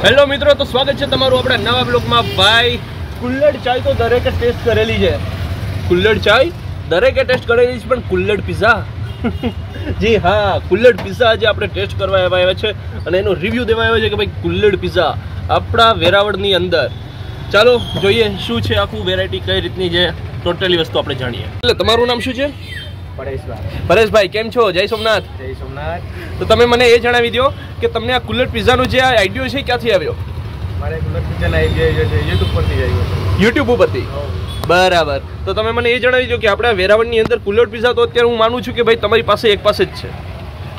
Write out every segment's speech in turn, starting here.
Hello મિત્રો, તો સ્વાગત છે તમારું આપણા નવા બ્લોગમાં। ભાઈ કુલ્લડ ચાય તો દરેકે ટેસ્ટ કરેલી છે, કુલ્લડ ચાય દરેકે ટેસ્ટ કરેલી છે, પણ કુલ્લડ પિઝા જી હા, કુલ્લડ પિઝા આજે આપણે ટેસ્ટ કરવા આવ્યા છે અને એનો રિવ્યૂ દેવા આવ્યો છે કે ભાઈ કુલ્લડ પિઝા આપણા વેરાવળની અંદર। ચાલો જોઈએ શું છે આખું વેરાયટી, કઈ રીતની છે, ટોટલી વસ્તુ આપણે જાણીએ। એટલે તમારું નામ શું છે? પરેશભાઈ, કેમ છો? જય સોમનાથ। જય સોમનાથ। તો તમે મને એ જણાવી દો કે તમને આ કુલ્લડ પિઝાનો જે આ આઈડિયો છે ક્યાંથી આવ્યો? મારે કુલ્લડ પિઝાનો આઈડિયા છે યુટ્યુબ પરથી આવ્યો। યુટ્યુબ ઉપરથી? બરાબર। તો તમે મને એ જણાવી દો કે આપણા વેરાવળની અંદર કુલ્લડ પિઝા તો અત્યારે હું માનું છું કે ભાઈ તમારી પાસે એક પાસે જ છે,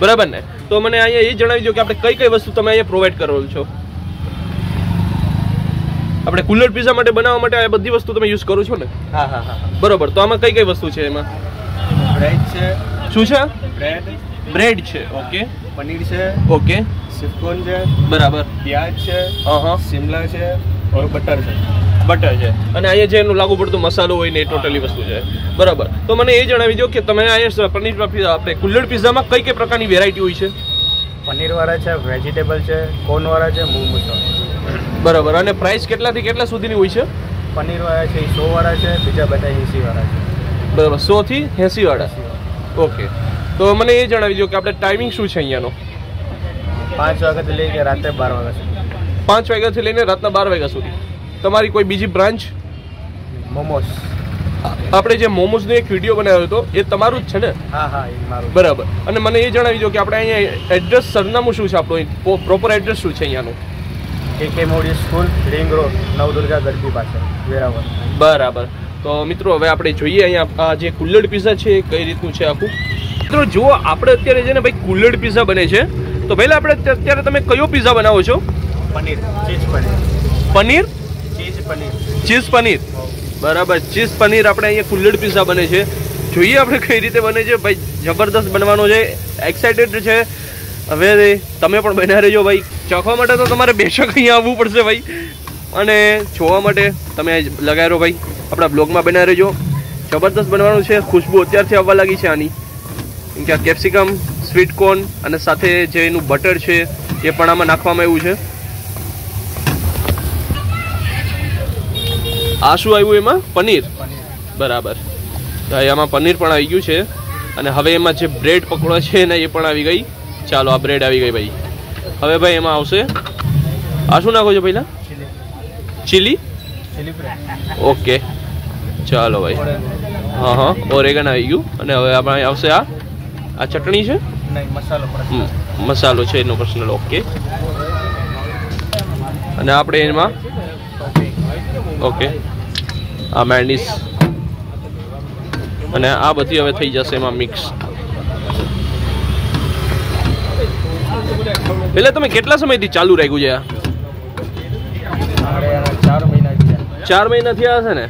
બરાબર ને? તો મને અહીંયા એ જણાવી દો કે આપણે કઈ કઈ વસ્તુ તમે અહીંયા પ્રોવાઈડ કરો છો? આપણે કુલ્લડ પિઝા માટે બનાવવા માટે આ બધી વસ્તુ તમે યુઝ કરો છો ને? હા હા હા, બરોબર। તો આમાં કઈ કઈ વસ્તુ છે એમાં? બ્રેડ છે। શું છે? બ્રેડ છે, ઓકે। પનીર છે, ઓકે। સ્વીટકોર્ન છે, બરાબર। પ્યાજ છે, શિમલા છે, और બટર છે। બટર છે અને અહીંયા જે એનું લાગુ પડતું મસાલો હોય ને એ ટોટલી વસ્તુ છે, બરાબર। તો મને એ જણાવી દો કે તમે અહીંયા પનીર આપણે કુલ્લડ પિઝામાં કઈ કઈ પ્રકારની વેરાયટી હોય છે? પનીર વાળા છે, વેજીટેબલ છે, કોર્ન વાળા છે, મૂંગ મસાલા। બરાબર। અને પ્રાઇસ કેટલાથી કેટલા સુધીની હોય છે? પનીર વાળા છે 100 વાળા છે, બીજા બધા 80 વાળા છે। બરાબર, 100 થી 80 વાળા, ઓકે। તો મને એ જણાવી દો કે આપણે ટાઈમિંગ શું છે અહીંયાનો? 5 વાગ્યાથી લઈને રાતે 12 વાગ્યા સુધી। 5 વાગ્યાથી લઈને રાતના 12 વાગ્યા સુધી। તમારી કોઈ બીજી બ્રાન્ચ? મોમોસ, આપણે જે મોમોસનો એક વિડીયો બનાવ્યો હતો એ તમારું જ છે ને? હા હા, એ મારું। બરાબર। અને મને એ જણાવી દો કે આપણે અહીંયા એડ્રેસ, સરનામું શું છે આપણું, પ્રોપર એડ્રેસ શું છે અહીંયાનું? કે મોડી સ્કૂલ, રિંગ રોડ, નવદુર્ગા ગરબી પાસે, વેરાવળ। બરાબર। તો મિત્રો હવે આપણે જોઈએ અહીંયા આ જે કુલ્લડ પિઝા છે એ કઈ રીતનું છે આખું। મિત્રો જુઓ, આપણે અત્યારે છે ને ભાઈ કુલ્લડ પિઝા બને છે, તો પહેલા આપણે અત્યારે તમે કયો પિઝા બનાવો છો? Paneer, cheese paneer. Paneer? Cheese paneer. Cheese paneer, બરાબર। ચીઝ પનીર આપણે અહીંયા કુલ્લડ પિઝા બને છે, જોઈએ આપણે કઈ રીતે બને છે। ભાઈ જબરદસ્ત બનવાનો છે, એક્સાઇટેડ છે। હવે તમે પણ બના રહેજો ભાઈ। ચાખવા માટે તો તમારે બેશક અહીંયા આવવું પડશે ભાઈ, અને જોવા માટે તમે લગાવી રહો ભાઈ, આપણા બ્લોગમાં બના રહેજો। જબરદસ્ત બનવાનું છે, ખુશ્બુ અત્યારથી આવવા લાગી છે આની, કેમ કે આ કેપ્સિકમ, સ્વીટ કોર્ન અને સાથે જે એનું બટર છે એ પણ આમાં નાખવામાં આવ્યું છે। આ શું આવ્યું એમાં? પનીર, બરાબર। આમાં પનીર પણ આવી ગયું છે અને હવે એમાં જે બ્રેડ પકોડા છે ને એ પણ આવી ગઈ। ચાલો, આ બ્રેડ આવી ગઈ ભાઈ। હવે ભાઈ એમાં આવશે, આ શું નાખો છો પહેલા? Chilli, okay. ચાલો ભાઈ, હા હા, ઓરેગન આવી ગયું અને હવે આમાં આવશે આ ચટણી છે, મસાલો છે એનો પર્સનલ, ઓકે। અને આપણે એમાં ઓકે આ મેયોનીઝ અને આ બધી હવે થઈ જશે એમાં મિક્સ। પેલા તમે કેટલા સમયથી ચાલુ રાખ્યું છે આ? 4 મહિના થયા હશે ને?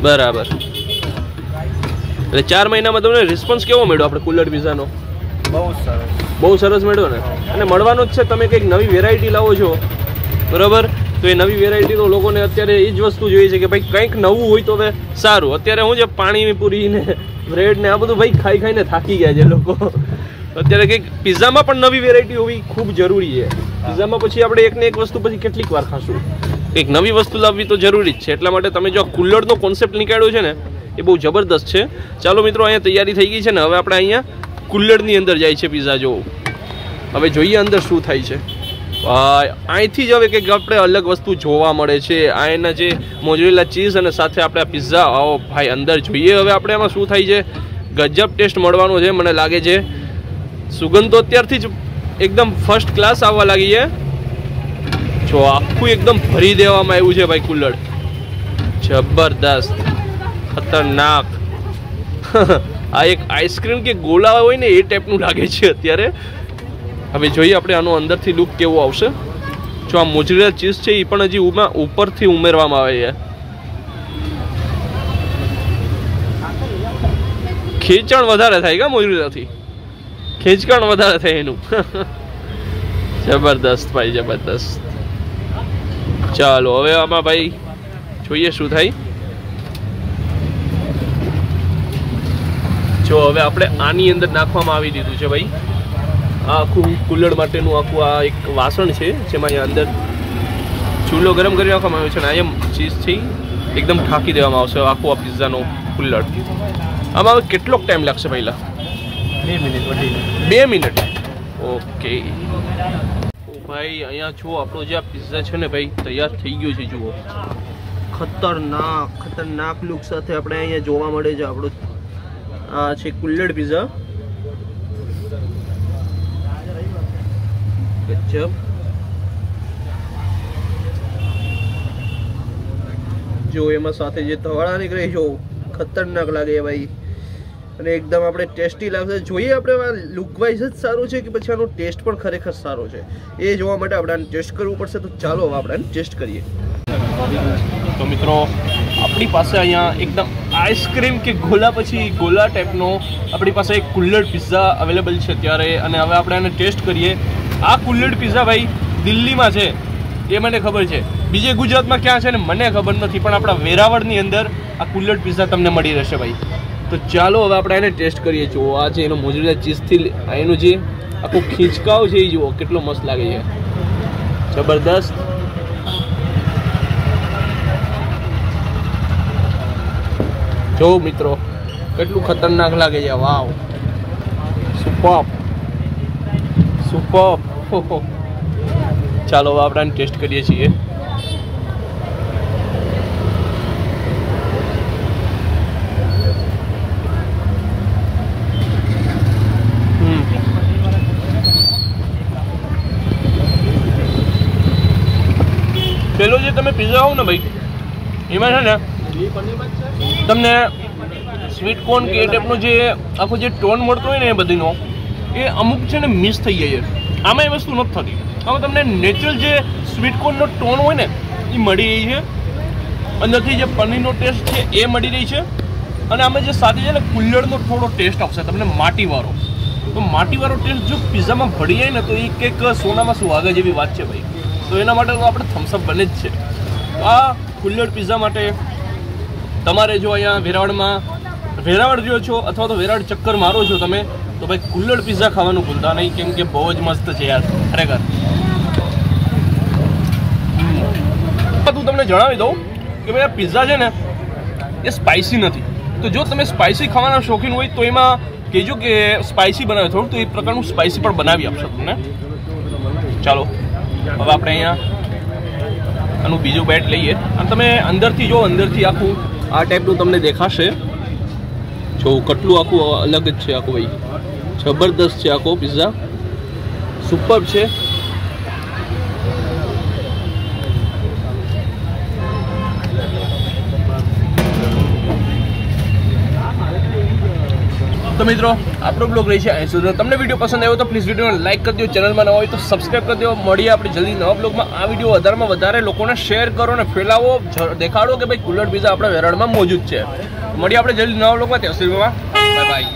બરાબર। એટલે 4 મહિનામાં તમને રિસ્પોન્સ કેવો મળ્યો આપણે કુલ્લડ પિઝાનો? બહુ સરસ મળ્યો ને? અને મળવાનો જ છે, તમે કંઈક નવી વેરાયટી લાવો છો, બરાબર? તો એ નવી વેરાયટી તો લોકોને અત્યારે એ જ વસ્તુ જોઈએ છે કે ભાઈ કંઈક નવું હોય તો હવે સારું। અત્યારે હું છે પાણીની પૂરી ને બ્રેડ ને આ બધું ભાઈ ખાઈ ખાઈને થાકી ગયા છે લોકો। અત્યારે કંઈક પિઝામાં પણ નવી વેરાયટી હોવી ખૂબ જરૂરી છે। પિઝામાં પછી આપણે એકને એક વસ્તુ પછી કેટલીક વાર ખાશું, કંઈક નવી વસ્તુ લાવવી તો જરૂરી જ છે। એટલા માટે તમે જો કુલ્લડનો કોન્સેપ્ટ નીકાળ્યો છે ને એ બહુ જબરદસ્ત છે। ચાલો મિત્રો, અહીંયા તૈયારી થઈ ગઈ છે ને, હવે આપણે અહીંયા કુલ્લડની અંદર જાય છે પિઝા જોવું। હવે જોઈએ અંદર શું થાય છે। અહીંથી જ હવે કંઈક આપણે અલગ વસ્તુ જોવા મળે છે। આ એના જે મોઝરેલા ચીઝ અને સાથે આપણે આ પિઝા, આવો ભાઈ અંદર જોઈએ હવે આપણે એમાં શું થાય છે। ગજબ ટેસ્ટ મળવાનો છે મને લાગે છે। સુગંધ તો અત્યારથી જ એકદમ ફર્સ્ટ ક્લાસ આવવા લાગી છે। જો આખું એકદમ ભરી દેવામાં આવ્યું છે ભાઈ કુલ્લડ, જબરદસ્ત, ખતરનાક। આ એક આઈસ્ક્રીમ કે ગોલા હોય ને એ ટાઈપનું લાગે છે અત્યારે। હવે જોઈએ આપણે આનો અંદરથી લુક કેવો આવશે। જો આ મોઝરેલા ચીઝ છે એ પણ હજી ઉપરથી ઉમેરવામાં આવે છે। ખેંચાણ વધારે થાય કા મોઝરેલાથી, ખેંચકાણ વધારે થાય એનું। જબરદસ્ત ભાઈ, જબરદસ્ત। ચાલો હવે આમાં ભાઈ જોઈએ શું થાય। જો હવે આપણે આની અંદર નાખવામાં આવી દીધું છે ભાઈ આખું કુલ્લડ માટેનું આખું આ એક વાસણ છે જેમાં અહીંયા અંદર ચૂલો ગરમ કરી રાખવામાં આવ્યો છે અને અહીંયા ચીઝથી એકદમ ઢાંકી દેવામાં આવશે આખું આ પિઝાનો કુલ્લડ. આમાં હવે કેટલો ટાઈમ લાગશે પહેલા? 2 મિનિટ વધીને. 2 મિનિટ. ઓકે ભાઈ અહીંયા જુઓ આપણો જે આ પિઝા છે ને ભાઈ તૈયાર થઈ ગયો છે. જુઓ ખતરનાક લુક સાથે આપણે અહીંયા જોવા મળે છે આપણો આ છે કુલ્લડ પિઝા. ગજબ. જો એમાં સાથે જે ધવાળા નીકળે જો ખતરનાક લાગે ભાઈ અને એકદમ આપણે ટેસ્ટી લાગશે. જોઈએ આપણે લુક વાઇઝ જ સારું છે કે પછી આનો ટેસ્ટ પણ ખરેખર સારો છે એ જોવા માટે આપણે આને ટેસ્ટ કરવું પડશે. તો ચાલો હવે આપણે આને ટેસ્ટ કરીએ. તો મિત્રો આપણી પાસે અહીંયા એકદમ આઈસ્ક્રીમ કે ગોલા પછી ગોલા ટાઈપનો આપણી પાસે એક કુલ્લડ પિઝા અવેલેબલ છે અત્યારે અને હવે આપણે આને ટેસ્ટ કરીએ. આ કુલ્લડ પિઝા ભાઈ દિલ્હીમાં છે એ મને ખબર છે, બીજે ગુજરાતમાં ક્યાં છે ને મને ખબર નથી, પણ આપણા વેરાવળની અંદર આ કુલ્લડ પિઝા તમને મળી રહેશે ભાઈ. તો ચાલો હવે આપણે એને ટેસ્ટ કરીએ. જુઓ આ છે એનો મોજરેલા ચીઝથી એનું જે આખું ખીચકાવ છે એ જુઓ કેટલો મસ્ત લાગે છે, જબરદસ્ત. જો મિત્રો કેટલું ખતરનાક લાગે છે. વાવ, સુપર. ચાલો હવે આપણે ટેસ્ટ કરીએ છીએ. પેલો જે તમે પિઝા આવો ને ભાઈ એમાં છે ને તમને સ્વીટ કોર્ન કે એ ટાઈપનો જે આખો જે ટોન મળતો હોય ને એ બધીનો એ અમુક છે ને મિસ થઈ જાય છે. આમાં એ વસ્તુ નથી થતી. આમાં તમને નેચરલ જે સ્વીટ કોર્નનો ટોન હોય ને એ મળી રહી છે, અંદરથી જે પનીરનો ટેસ્ટ છે એ મળી રહી છે અને આમાં જે સાથે છે ને કુલ્લડનો થોડો ટેસ્ટ આવશે તમને માટીવાળો. તો માટીવાળો ટેસ્ટ જો પિઝામાં ભળી જાય ને તો એ કંઈક સોનામાં સુહાગા જેવી વાત છે ભાઈ. તો એના માટે તો આપણે થમ્સઅપ બને જ છે. આ કુલ્લડ પિઝા માટે તમારે જો અહીંયા વેરાવળ રહ્યો છો અથવા તો વેરાવળ ચક્કર મારો છો તમે તો ભાઈ કુલ્લડ પિઝા ખાવાનું ભૂલતા નહીં, કેમ કે બહુ જ મસ્ત છે યાર ખરેખર. હું તમને જણાવી દઉં કે ભાઈ આ પિઝા છે ને એ સ્પાઇસી નથી. તો જો તમે સ્પાઇસી ખાવાના શોખીન હોય તો એમાં કહેજો કે સ્પાઇસી બનાવે થોડું, તો એ પ્રકારનું સ્પાઇસી પણ બનાવી આપશો તમને. ચાલો હવે આપણે અહીંયા આનું બીજું બેટ લઈએ અને તમે અંદરથી જો અંદરથી આખું આ ટાઈપનું તમને દેખાશે. જો કેટલું આખું અલગ જ છે આખું ભાઈ, જબરદસ્ત છે આખો પિઝા, સુપર છે. તો મિત્રો આપણો બ્લોગ રહી છે અહીં સુધી. તમને વિડીયો પસંદ આવ્યો તો પ્લીઝ વિડીયોને લાઈક કરી દો, ચેનલમાં ન હોય તો સબસ્ક્રાઈબ કરી દો. મળીએ આપણે જલ્દી નવા બ્લોગમાં. આ વિડીયો વધારેમાં વધારે લોકોને શેર કરો અને ફેલાવો, દેખાડો કે ભાઈ કુલ્લડ પિઝા આપણા વેરાવળમાં મોજૂદ છે. મળીએ આપણે જલ્દી નવા બ્લોગમાં. ત્યાં સુધીમાં બાય બાય.